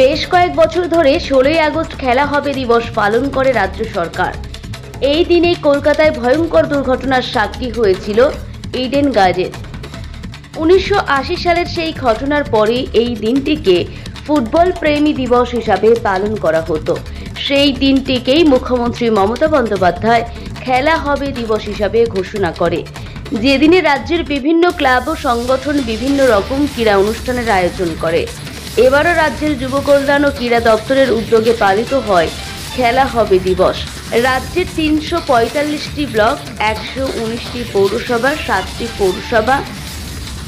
বেশ কয়েক বছর ধরে 16ই আগস্ট খেলা হবে দিবস পালন করে রাজ্য সরকার। এই দিনেই কলকাতায় ভয়ঙ্কর দুর্ঘটনার সাক্ষী হয়েছিল ইডেন গার্ডেন। 1980 সালের সেই ঘটনার পরে এই দিনটিকে ফুটবল প্রেমী দিবস হিসাবে পালন করা হতো। সেই দিনটিকেই মুখ্যমন্ত্রী মমতা বন্দ্যোপাধ্যায় খেলা হবে দিবস হিসাবে ঘোষণা করে, যেদিনে রাজ্যের বিভিন্ন ক্লাব ও সংগঠন বিভিন্ন রকম ক্রীড়া অনুষ্ঠানের আয়োজন করে। এবারও রাজ্যের যুব কল্যাণ ও ক্রীড়া দপ্তরের উদ্যোগে পালিত হয় খেলা হবে দিবস। রাজ্যের 345টি ব্লক, 119টি পৌরসভা, 7টি পৌরসভা,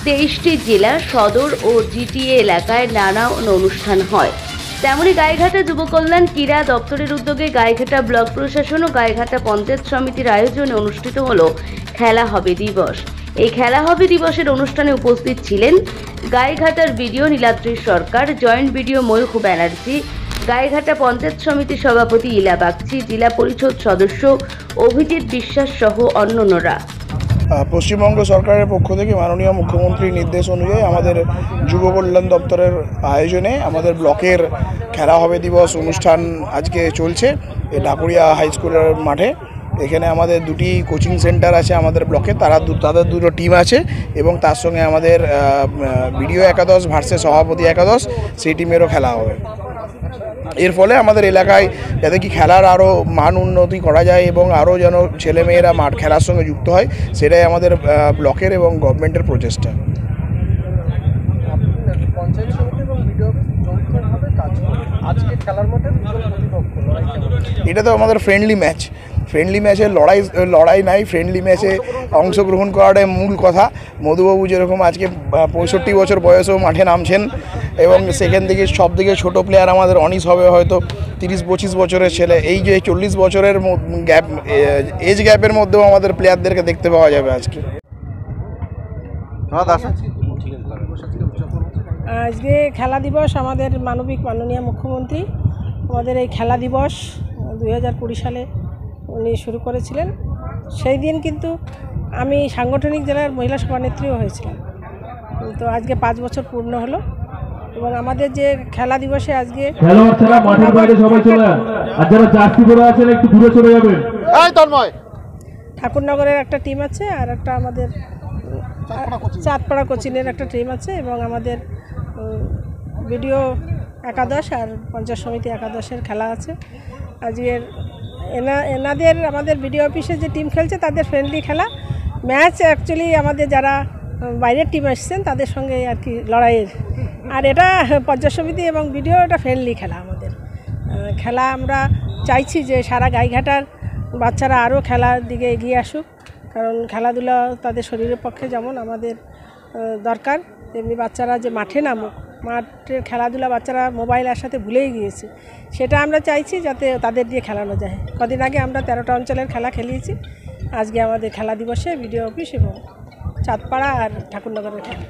23টি জেলা, সদর ও জিটিএ এলাকায় নানা অনুষ্ঠান হয়। তেমনি গাইঘাটা যুব কল্যাণ ক্রীড়া দপ্তরের উদ্যোগে গাইঘাটা ব্লক প্রশাসন ও গাইঘাটা পঞ্চায়েত সমিতির আয়োজনে অনুষ্ঠিত হলো খেলা হবে দিবস। এই খেলা হবে দিবসের অনুষ্ঠানে উপস্থিত ছিলেন গাইঘাটার বিডিও নীলাদ্রি সরকার, জয়েন্ট বিডিও ময়ূখ ব্যানার্জি, গাইঘাটা পঞ্চায়েত সমিতির সভাপতি ইলা বাগচি, জেলা পরিষদ সদস্য অভিজিৎ বিশ্বাস সহ অন্যান্যরা। পশ্চিমবঙ্গ সরকারের পক্ষ থেকে মাননীয় মুখ্যমন্ত্রীর নির্দেশ অনুযায়ী আমাদের যুব কল্যাণ দপ্তরের আয়োজনে আমাদের ব্লকের খেলা হবে দিবস অনুষ্ঠান আজকে চলছে এই ঢাকুরিয়া হাই স্কুলের মাঠে। এখানে আমাদের দুটি কোচিং সেন্টার আছে আমাদের ব্লকে, তাদের দুটো টিম আছে এবং তার সঙ্গে আমাদের বিডিও একাদশ ভার্সেস সভাপতি একাদশ, সেই টিমেরও খেলা হবে। এর ফলে আমাদের এলাকায় যাতে কি খেলার আরও মান উন্নতি করা যায় এবং আরও যেন ছেলেমেয়েরা মাঠ খেলার সঙ্গে যুক্ত হয়, সেটাই আমাদের ব্লকের এবং গভর্নমেন্টের প্রচেষ্টা। এটা তো আমাদের ফ্রেন্ডলি ম্যাচে লড়াই নাই, ফ্রেন্ডলি ম্যাচে অংশগ্রহণ করাটাই মূল কথা। মধুবাবু যেরকম আজকে 65 বছর বয়সেও মাঠে নামছেন এবং সেখান থেকে সব থেকে ছোটো প্লেয়ার আমাদের অনিস হবে হয়তো 30-25 বছরের ছেলে। এই যে 40 বছরের গ্যাপ, এজ গ্যাপের মধ্যেও আমাদের প্লেয়ারদেরকে দেখতে পাওয়া যাবে আজকে। আজকে খেলা দিবস আমাদের মাননীয় মুখ্যমন্ত্রী আমাদের এই খেলা দিবস 2020 সালে উনি শুরু করেছিলেন। সেই দিন কিন্তু আমি সাংগঠনিক জেলার মহিলা সভানেত্রীও হয়েছিলাম। তো আজকে 5 বছর পূর্ণ হলো এবং আমাদের যে খেলা দিবসে আজকে ঠাকুরনগরের একটা টিম আছে আর একটা আমাদের চাঁদপাড়া কোচিনের একটা টিম আছে এবং আমাদের বিডিও একাদশ আর পঞ্চায়েত সমিতি একাদশের খেলা আছে। আজকের এনাদের আমাদের বিডিও অফিসে যে টিম খেলছে তাদের ফ্রেন্ডলি খেলা ম্যাচ, অ্যাকচুয়ালি আমাদের যারা বাইরের টিম আসছেন তাদের সঙ্গে আর কি লড়াইয়ের। আর এটা পঞ্চায়েত সমিতি এবং বিডিও এটা ফ্রেন্ডলি খেলা আমাদের খেলা। আমরা চাইছি যে সারা গাইঘাটার বাচ্চারা আরও খেলার দিকে এগিয়ে আসুক, কারণ খেলাধুলা তাদের শরীরের পক্ষে যেমন আমাদের দরকার, তেমনি বাচ্চারা যে মাঠে নামুক। মাঠের খেলাধুলা বাচ্চারা মোবাইলের সাথে ভুলেই গিয়েছে, সেটা আমরা চাইছি যাতে তাদের দিয়ে খেলানো যায়। কদিন আগে আমরা 13টা অঞ্চলের খেলা খেলিয়েছি। আজকে আমাদের খেলা দিবসে বিডিও অফিস এবং চাঁদপাড়া আর ঠাকুরনগরের খেলা।